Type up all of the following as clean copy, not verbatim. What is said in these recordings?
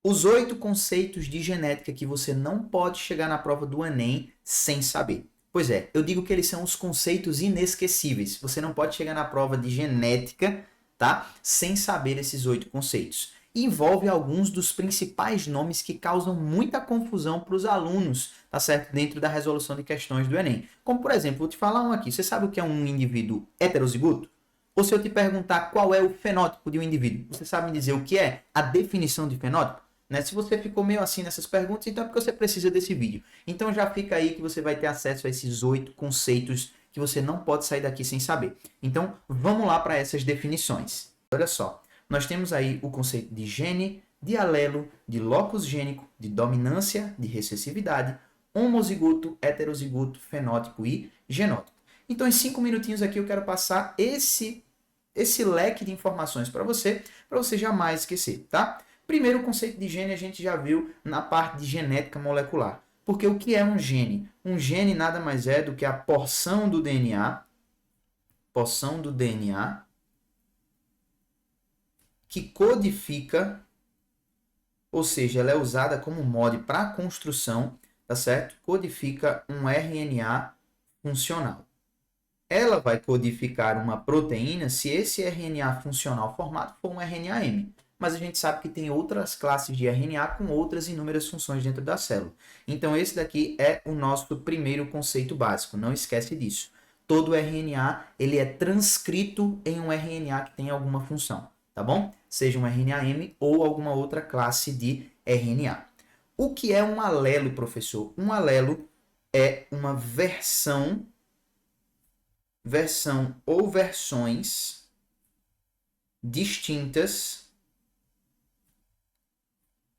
Os 8 conceitos de genética que você não pode chegar na prova do Enem sem saber. Pois é, eu digo que eles são os conceitos inesquecíveis. Você não pode chegar na prova de genética, tá? Sem saber esses 8 conceitos. E envolve alguns dos principais nomes que causam muita confusão para os alunos, tá certo? Dentro da resolução de questões do Enem. Como, por exemplo, vou te falar um aqui. Você sabe o que é um indivíduo heterozigoto? Ou se eu te perguntar qual é o fenótipo de um indivíduo, você sabe me dizer o que é a definição de fenótipo? Né? Se você ficou meio assim nessas perguntas, então é porque você precisa desse vídeo. Então já fica aí que você vai ter acesso a esses 8 conceitos que você não pode sair daqui sem saber. Então vamos lá para essas definições. Olha só, nós temos aí o conceito de gene, de alelo, de locus gênico, de dominância, de recessividade, homozigoto, heterozigoto, fenótipo e genótipo. Então em 5 minutinhos aqui eu quero passar esse leque de informações para você jamais esquecer, tá? Primeiro, o conceito de gene a gente já viu na parte de genética molecular. Porque o que é um gene? Um gene nada mais é do que a porção do DNA que codifica, ou seja, ela é usada como molde para a construção, tá certo? Codifica um RNA funcional. Ela vai codificar uma proteína se esse RNA funcional formado for um RNA-M. Mas a gente sabe que tem outras classes de RNA com outras inúmeras funções dentro da célula. Então esse daqui é o nosso primeiro conceito básico, não esquece disso. Todo RNA ele é transcrito em um RNA que tem alguma função, tá bom? Seja um RNA-M ou alguma outra classe de RNA. O que é um alelo, professor? Um alelo é uma versão ou versões distintas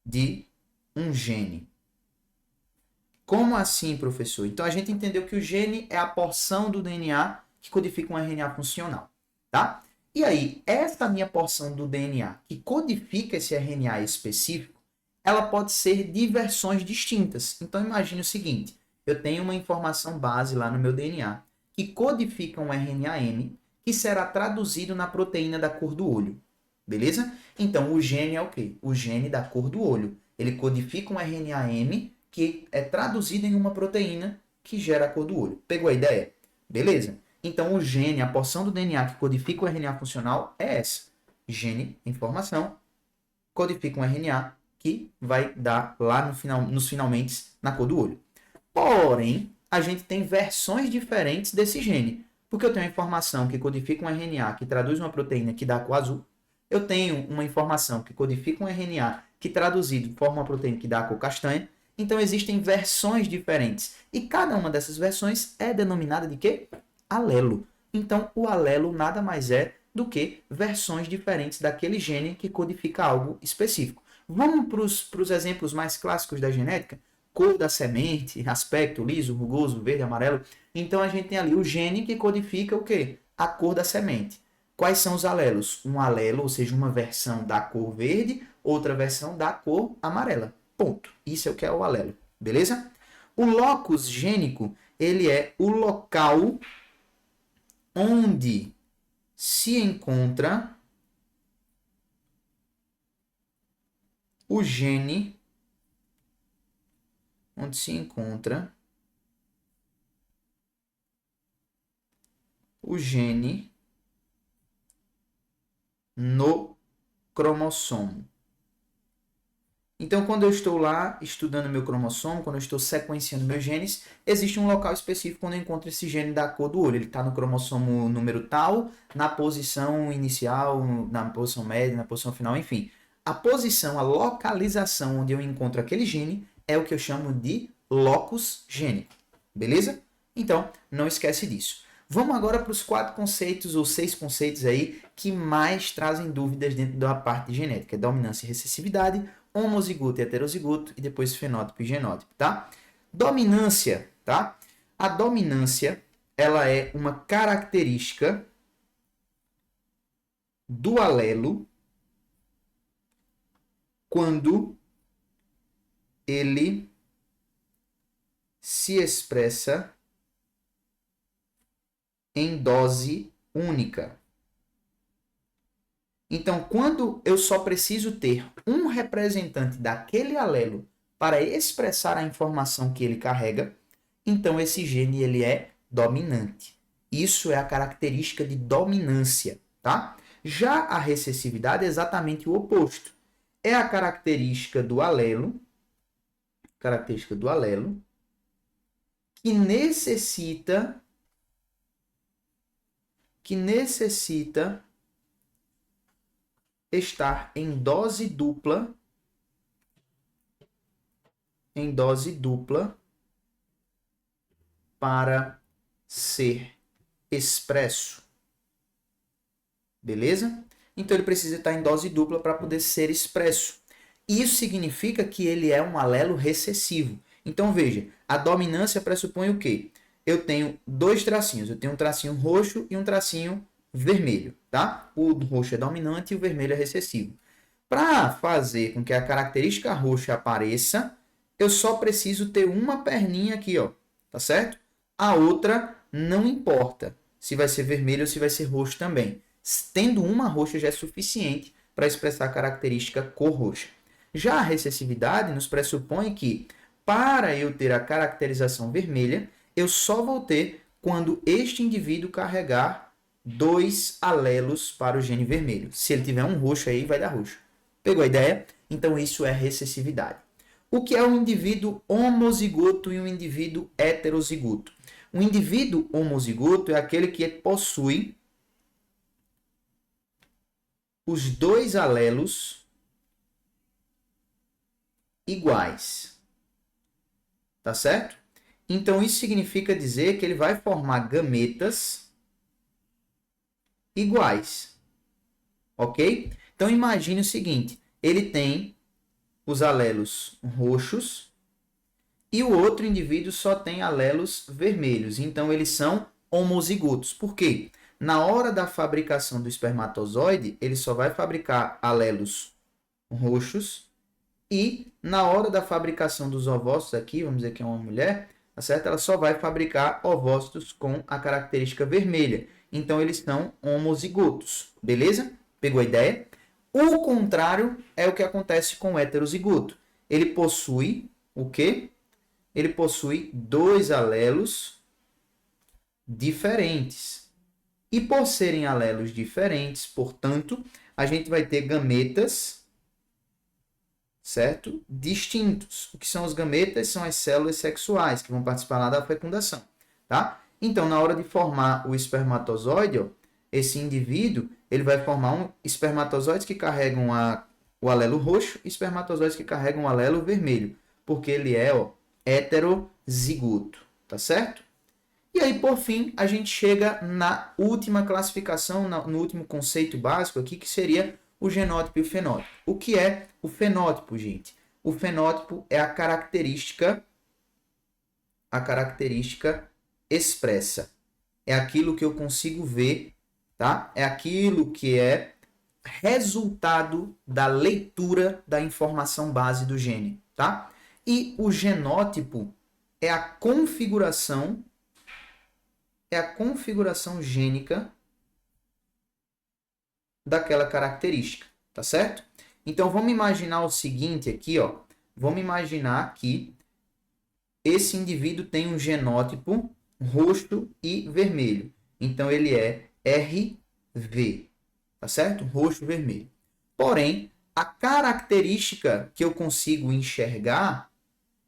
de um gene. Como assim, professor? Então a gente entendeu que o gene é a porção do DNA que codifica um RNA funcional, tá? E aí, essa minha porção do DNA que codifica esse RNA específico, ela pode ser de versões distintas. Então imagine o seguinte, eu tenho uma informação base lá no meu DNA que codifica um RNA-M que será traduzido na proteína da cor do olho. Beleza? Então, o gene é o quê? O gene da cor do olho. Ele codifica um RNA-M que é traduzido em uma proteína que gera a cor do olho. Pegou a ideia? Beleza? Então, o gene, a porção do DNA que codifica o RNA funcional é essa. Gene, informação, codifica um RNA que vai dar lá no final, nos finalmente na cor do olho. Porém, a gente tem versões diferentes desse gene. Porque eu tenho uma informação que codifica um RNA que traduz uma proteína que dá a cor azul. Eu tenho uma informação que codifica um RNA que traduzido forma uma proteína que dá a cor castanha. Então existem versões diferentes. E cada uma dessas versões é denominada de quê? Alelo. Então o alelo nada mais é do que versões diferentes daquele gene que codifica algo específico. Vamos para os exemplos mais clássicos da genética? Cor da semente, aspecto liso, rugoso, verde, amarelo. Então a gente tem ali o gene que codifica o quê? A cor da semente. Quais são os alelos? Um alelo, ou seja, uma versão da cor verde, outra versão da cor amarela. Ponto. Isso é o que é o alelo. Beleza? O locus gênico, ele é o local onde se encontra o gene, onde se encontra o gene no cromossomo. Então, quando eu estou lá estudando meu cromossomo, quando eu estou sequenciando meus genes, existe um local específico onde eu encontro esse gene da cor do olho. Ele está no cromossomo número tal, na posição inicial, na posição média, na posição final, enfim. A posição, a localização onde eu encontro aquele gene é o que eu chamo de locus gênico. Beleza? Então, não esquece disso. Vamos agora para os 4 conceitos ou 6 conceitos aí que mais trazem dúvidas dentro da parte de genética. Dominância e recessividade, homozigoto e heterozigoto e depois fenótipo e genótipo, tá? Dominância, tá? A dominância, ela é uma característica do alelo quando ele se expressa em dose única. Então, quando eu só preciso ter um representante daquele alelo para expressar a informação que ele carrega, então esse gene ele é dominante. Isso é a característica de dominância, tá? Já a recessividade é exatamente o oposto. É a característica do alelo que necessita estar em dose dupla para ser expresso. Beleza? Então ele precisa estar em dose dupla para poder ser expresso. Isso significa que ele é um alelo recessivo. Então veja, a dominância pressupõe o quê? Eu tenho dois tracinhos. Eu tenho um tracinho roxo e um tracinho vermelho, tá? O roxo é dominante e o vermelho é recessivo. Para fazer com que a característica roxa apareça, eu só preciso ter uma perninha aqui, ó, tá certo? A outra não importa se vai ser vermelho ou se vai ser roxo também. Tendo uma roxa já é suficiente para expressar a característica cor roxa. Já a recessividade nos pressupõe que, para eu ter a caracterização vermelha, eu só vou ter quando este indivíduo carregar dois alelos para o gene vermelho. Se ele tiver um roxo aí, vai dar roxo. Pegou a ideia? Então isso é recessividade. O que é um indivíduo homozigoto e um indivíduo heterozigoto? Um indivíduo homozigoto é aquele que possui os dois alelos iguais. Tá certo? Então isso significa dizer que ele vai formar gametas iguais. Ok? Então imagine o seguinte, ele tem os alelos roxos e o outro indivíduo só tem alelos vermelhos. Então eles são homozigotos. Por quê? Na hora da fabricação do espermatozoide, ele só vai fabricar alelos roxos e na hora da fabricação dos ovócitos aqui, vamos dizer que é uma mulher, tá certo? Ela só vai fabricar ovócitos com a característica vermelha. Então eles são homozigotos, beleza? Pegou a ideia? O contrário é o que acontece com o heterozigoto. Ele possui o quê? Ele possui dois alelos diferentes. E por serem alelos diferentes, portanto, a gente vai ter gametas, certo? Distintos. O que são os gametas? São as células sexuais que vão participar lá da fecundação, tá? Então, na hora de formar o espermatozoide, ó, esse indivíduo, ele vai formar espermatozoides que carregam o alelo roxo e espermatozoides que carregam o alelo vermelho, porque ele é, ó, heterozigoto, tá certo? E aí, por fim, a gente chega na última classificação, no último conceito básico aqui, que seria o genótipo e o fenótipo. O que é o fenótipo, gente? O fenótipo é a característica expressa. É aquilo que eu consigo ver, tá? É aquilo que é resultado da leitura da informação base do gene, tá? E o genótipo é a configuração gênica daquela característica, tá certo? Então vamos imaginar o seguinte aqui, ó. Vamos imaginar que esse indivíduo tem um genótipo roxo e vermelho. Então ele é RV, tá certo? Roxo e vermelho. Porém, a característica que eu consigo enxergar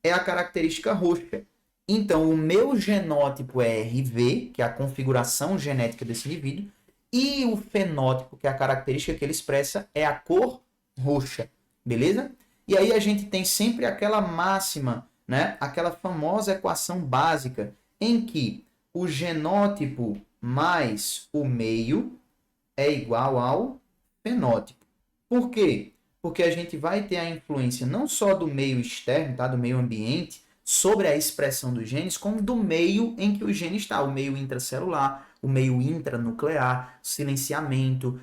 é a característica roxa. Então, o meu genótipo é RV, que é a configuração genética desse indivíduo, e o fenótipo, que é a característica que ele expressa, é a cor roxa, beleza? E aí a gente tem sempre aquela máxima, né? Aquela famosa equação básica, em que o genótipo mais o meio é igual ao fenótipo. Por quê? Porque a gente vai ter a influência não só do meio externo, tá? Do meio ambiente, sobre a expressão dos genes, como do meio em que o gene está, o meio intracelular, o meio intranuclear, silenciamento,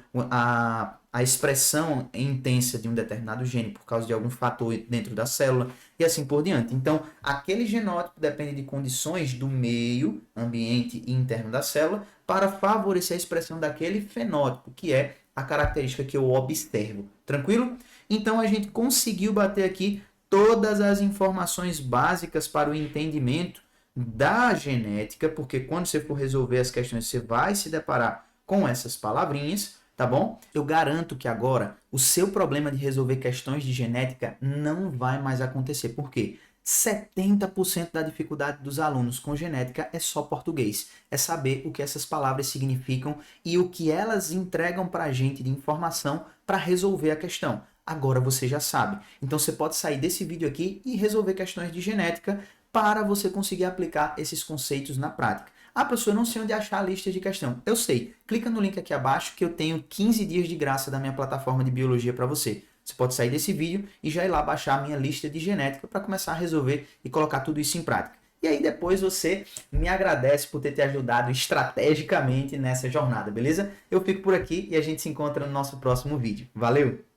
a expressão intensa de um determinado gene por causa de algum fator dentro da célula e assim por diante. Então, aquele genótipo depende de condições do meio, ambiente e interno da célula para favorecer a expressão daquele fenótipo, que é a característica que eu observo. Tranquilo? Então a gente conseguiu bater aqui todas as informações básicas para o entendimento da genética, porque quando você for resolver as questões, você vai se deparar com essas palavrinhas, tá bom? Eu garanto que agora o seu problema de resolver questões de genética não vai mais acontecer. Por quê? 70% da dificuldade dos alunos com genética é só português. É saber o que essas palavras significam e o que elas entregam para a gente de informação para resolver a questão. Agora você já sabe. Então você pode sair desse vídeo aqui e resolver questões de genética para você conseguir aplicar esses conceitos na prática. Ah, professor, eu não sei onde achar a lista de questão. Eu sei. Clica no link aqui abaixo que eu tenho 15 dias de graça da minha plataforma de biologia para você. Você pode sair desse vídeo e já ir lá baixar a minha lista de genética para começar a resolver e colocar tudo isso em prática. E aí depois você me agradece por ter te ajudado estrategicamente nessa jornada, beleza? Eu fico por aqui e a gente se encontra no nosso próximo vídeo. Valeu!